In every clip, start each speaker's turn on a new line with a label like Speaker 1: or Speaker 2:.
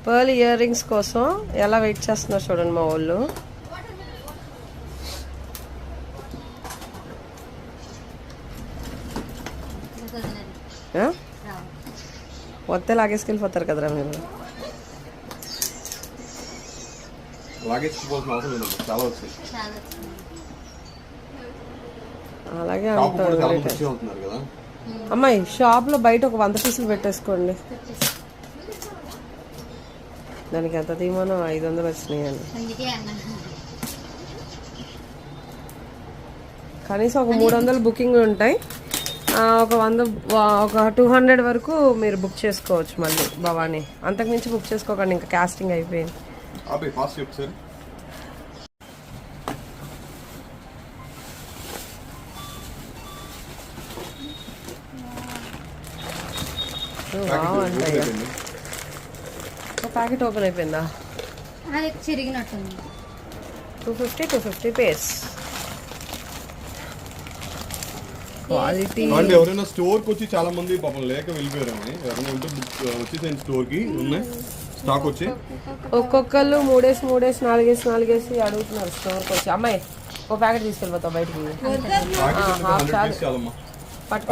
Speaker 1: Pearl ear rings కోసం ఎలా wait చేస్తున్నారు చూడండి మా వాళ్ళు. వస్తే లాగేసుకెళ్ళిపోతారు కదరా మీరు. అలాగే అమ్మాయి షాప్లో బయట ఒక 100 పీసులు పెట్టేసుకోండి. దానికి ఎంత తీమానో 500 వచ్చినాయండి. కనీసం ఒక 300 బుకింగ్ ఉంటాయి. ఒక 200 వరకు మీరు బుక్ చేసుకోవచ్చు మళ్ళీ భవానీ. అంతకుమించి బుక్ చేసుకోకండి, ఇంకా కాస్టింగ్ అయిపోయింది. ప్యాకెట్ ఓపెన్ అయిపోయిందా? 250 పేర్స్. క్వాలిటీ
Speaker 2: అంటే ఎవరైనా స్టోర్ కి వచ్చి చాలా మంది పాపం లేక వెళ్ళిపోయారని ఎవరైనా ఉంటే వచ్చేసాను స్టోర్ కి ఉన్నాయి స్టాక్ వచ్చి
Speaker 1: ఒక్కొక్కళ్ళు 3 4 అడుగుతున్నారు స్టోర్ కి వచ్చి. అమ్మాయి ఒక ప్యాకెట్ తీసుకెళ్ళిపోతావు బయటికి.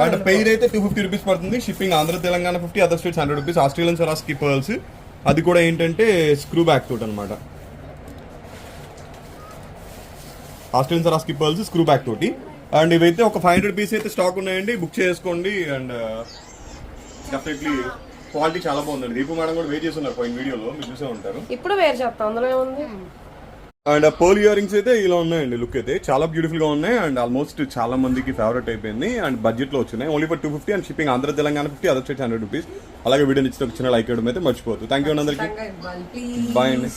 Speaker 2: అంటే పెయిర్ అయితే 250 రూపీస్ పడుతుంది. Shipping Andhra Telangana 50, other states 100 rupees. Australian Swarovski pearls, అది కూడా ఏంటంటే స్క్రూ బ్యాక్ తోటి అనమాట. Australian Swarovski pearls screw back తోటి. అండ్ ఇవైతే ఒక 500 పీస్ అయితే స్టాక్ ఉన్నాయండి, బుక్ చేసుకోండి. అండ్ డెఫినెట్లీ క్వాలిటీ చాలా బాగుందండి. దీపు మేడం కూడా వేర్ చేస్తున్నారు పోయిన వీడియోలో, మీరు చూసే ఉంటారు.
Speaker 1: ఇప్పుడు వేర్ చేస్తాం, అందులో ఏముంది.
Speaker 2: అండ్ పర్ల్ ఇయర్ రింగ్స్ అయితే ఇలా ఉన్నాయండి. లుక్ అయితే చాలా బ్యూటిఫుల్ గా ఉన్నాయి. అండ్ ఆల్మోస్ట్ చాలా మందికి ఫేవరెట్ అయిపోయింది. అండ్ బడ్జెట్ లో వచ్చినాయి. Only for 250. And shipping Andhra Telangana 50, other states 100 rupees. అలాగే వీడియో నచ్చితే ఒక చిన్న లైక్ చేయడం అయితే మర్చిపోవద్దు. థ్యాంక్ యూ అందరికీ. బాయ్ అండి.